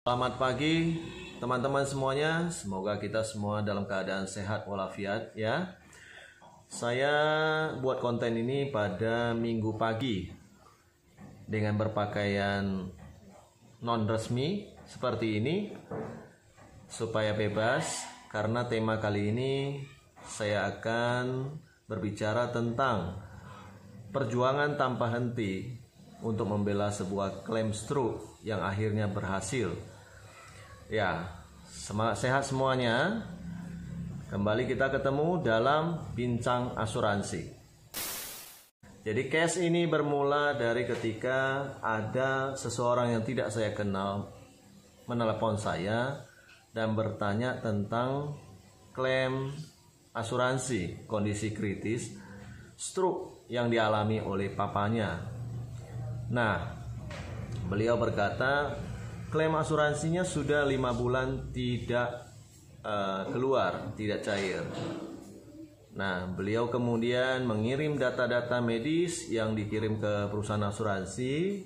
Selamat pagi teman-teman semuanya. Semoga kita semua dalam keadaan sehat walafiat ya. Saya buat konten ini pada minggu pagi dengan berpakaian non resmi seperti ini supaya bebas, karena tema kali ini saya akan berbicara tentang perjuangan tanpa henti untuk membela sebuah klaim stroke yang akhirnya berhasil. Ya, semangat sehat semuanya. Kembali kita ketemu dalam Bincang Asuransi. Jadi case ini bermula dari ketika ada seseorang yang tidak saya kenal menelepon saya dan bertanya tentang klaim asuransi kondisi kritis stroke yang dialami oleh papanya. Nah, beliau berkata klaim asuransinya sudah 5 bulan tidak keluar, tidak cair. Nah, beliau kemudian mengirim data-data medis yang dikirim ke perusahaan asuransi.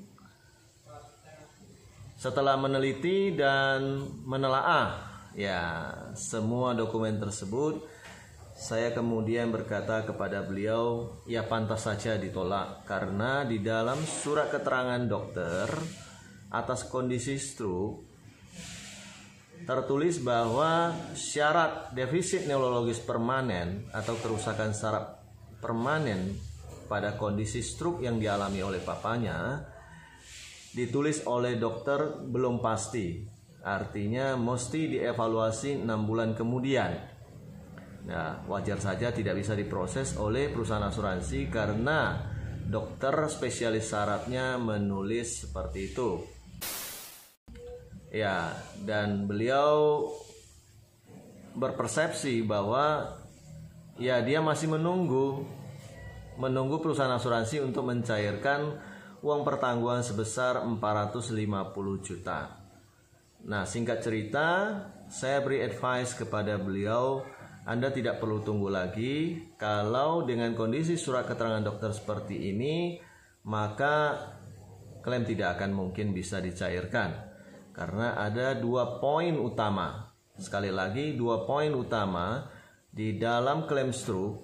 Setelah meneliti dan menelaah ya semua dokumen tersebut, saya kemudian berkata kepada beliau, ya pantas saja ditolak, karena di dalam surat keterangan dokter atas kondisi stroke tertulis bahwa syarat defisit neurologis permanen atau kerusakan saraf permanen pada kondisi stroke yang dialami oleh papanya ditulis oleh dokter belum pasti. Artinya mesti dievaluasi 6 bulan kemudian. Nah, wajar saja tidak bisa diproses oleh perusahaan asuransi karena dokter spesialis sarafnya menulis seperti itu. Ya, dan beliau berpersepsi bahwa ya dia masih menunggu perusahaan asuransi untuk mencairkan uang pertanggungan sebesar 450 juta. Nah, singkat cerita, saya beri advice kepada beliau, Anda tidak perlu tunggu lagi. Kalau dengan kondisi surat keterangan dokter seperti ini, maka klaim tidak akan mungkin bisa dicairkan. Karena ada 2 poin utama. Sekali lagi, 2 poin utama di dalam klaim stroke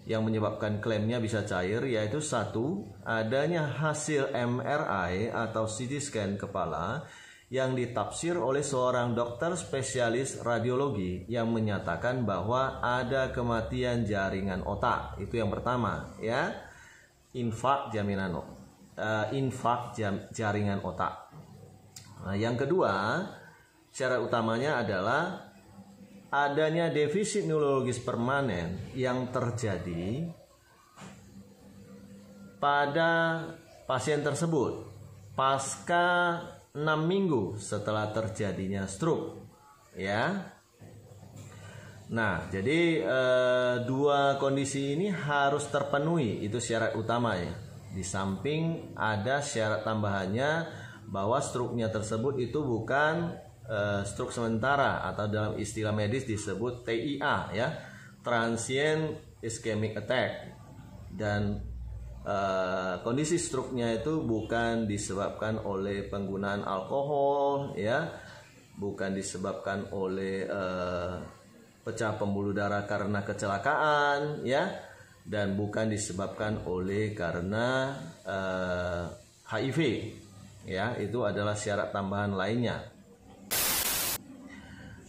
yang menyebabkan klaimnya bisa cair, yaitu 1, adanya hasil MRI atau CT scan kepala yang ditafsir oleh seorang dokter spesialis radiologi yang menyatakan bahwa ada kematian jaringan otak. Itu yang pertama ya. Infak jaringan otak. Nah, yang kedua, syarat utamanya adalah adanya defisit neurologis permanen yang terjadi pada pasien tersebut pasca 6 minggu setelah terjadinya stroke ya. Nah, jadi 2 kondisi ini harus terpenuhi, itu syarat utamanya. Di samping ada syarat tambahannya bahwa stroke-nya tersebut itu bukan stroke sementara atau dalam istilah medis disebut TIA ya, transient ischemic attack, dan kondisi stroke-nya itu bukan disebabkan oleh penggunaan alkohol ya, bukan disebabkan oleh pecah pembuluh darah karena kecelakaan ya, dan bukan disebabkan oleh karena HIV ya. Itu adalah syarat tambahan lainnya.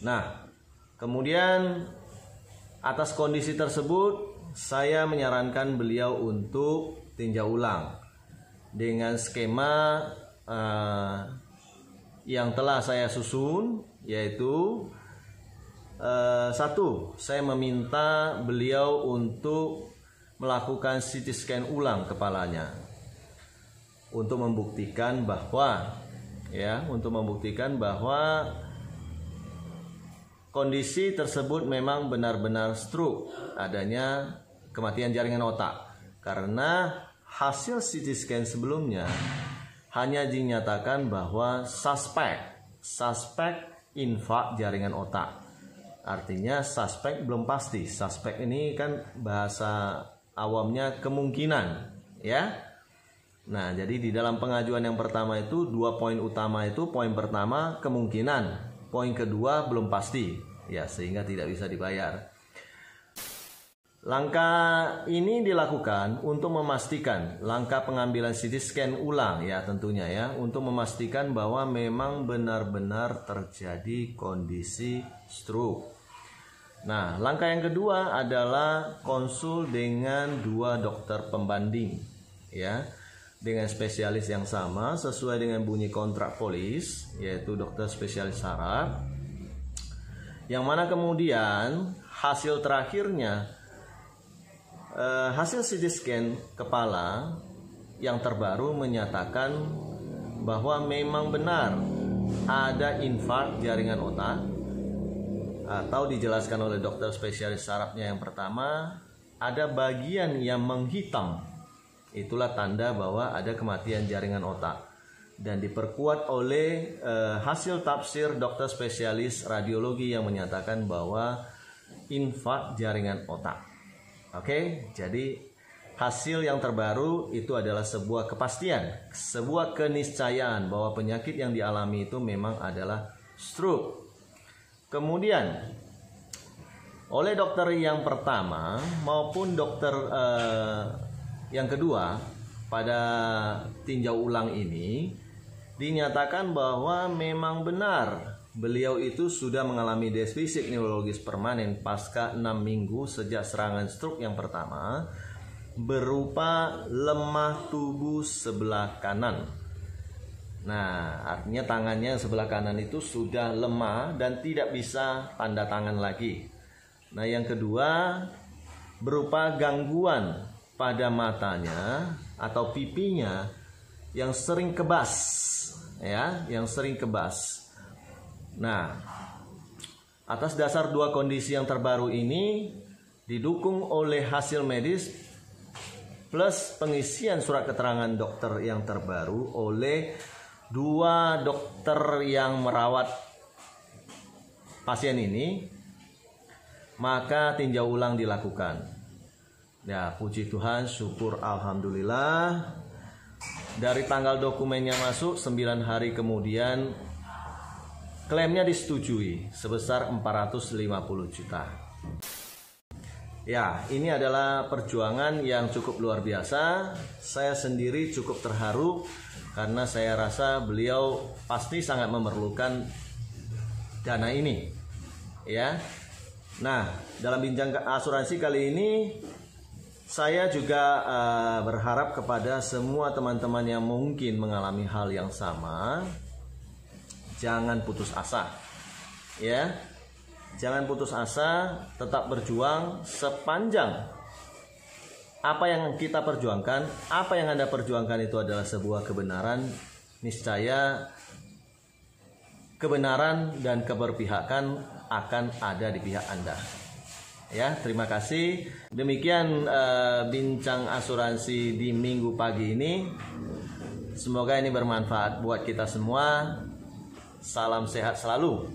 Nah, kemudian atas kondisi tersebut saya menyarankan beliau untuk tinjau ulang dengan skema yang telah saya susun, yaitu 1, saya meminta beliau untuk melakukan CT scan ulang kepalanya untuk membuktikan bahwa kondisi tersebut memang benar-benar stroke, adanya kematian jaringan otak. Karena hasil CT scan sebelumnya hanya dinyatakan bahwa suspek infak jaringan otak. Artinya suspek belum pasti. Suspek ini kan bahasa awamnya kemungkinan ya. Nah, jadi di dalam pengajuan yang pertama itu 2 poin utama itu, poin pertama kemungkinan, poin kedua belum pasti, ya, sehingga tidak bisa dibayar. Langkah ini dilakukan untuk memastikan langkah pengambilan CT scan ulang, ya tentunya ya, untuk memastikan bahwa memang benar-benar terjadi kondisi stroke. Nah, langkah yang kedua adalah konsul dengan 2 dokter pembanding, ya, dengan spesialis yang sama sesuai dengan bunyi kontrak polis, yaitu dokter spesialis saraf, yang mana kemudian hasil terakhirnya, hasil CT scan kepala yang terbaru menyatakan bahwa memang benar ada infark jaringan otak, atau dijelaskan oleh dokter spesialis sarafnya yang pertama, ada bagian yang menghitam. Itulah tanda bahwa ada kematian jaringan otak, dan diperkuat oleh hasil tafsir dokter spesialis radiologi yang menyatakan bahwa infark jaringan otak. Oke, jadi hasil yang terbaru itu adalah sebuah kepastian, sebuah keniscayaan bahwa penyakit yang dialami itu memang adalah stroke. Kemudian oleh dokter yang pertama maupun dokter yang kedua pada tinjau ulang ini dinyatakan bahwa memang benar beliau itu sudah mengalami defisit neurologis permanen pasca 6 minggu sejak serangan stroke yang pertama, berupa lemah tubuh sebelah kanan. Nah, artinya tangannya sebelah kanan itu sudah lemah dan tidak bisa tanda tangan lagi. Nah, yang kedua berupa gangguan pada matanya atau pipinya yang sering kebas, ya, yang sering kebas. Nah, atas dasar 2 kondisi yang terbaru ini didukung oleh hasil medis plus pengisian surat keterangan dokter yang terbaru oleh 2 dokter yang merawat pasien ini, maka tinjau ulang dilakukan. Ya, puji Tuhan, syukur alhamdulillah. Dari tanggal dokumennya masuk 9 hari kemudian klaimnya disetujui sebesar 450 juta. Ya, ini adalah perjuangan yang cukup luar biasa. Saya sendiri cukup terharu karena saya rasa beliau pasti sangat memerlukan dana ini. Ya. Nah, dalam bincang asuransi kali ini saya juga berharap kepada semua teman-teman yang mungkin mengalami hal yang sama, jangan putus asa, ya, jangan putus asa, tetap berjuang sepanjang apa yang kita perjuangkan, apa yang Anda perjuangkan itu adalah sebuah kebenaran, niscaya kebenaran dan keberpihakan akan ada di pihak Anda. Ya, terima kasih. Demikian bincang asuransi di minggu pagi ini. Semoga ini bermanfaat buat kita semua. Salam sehat selalu.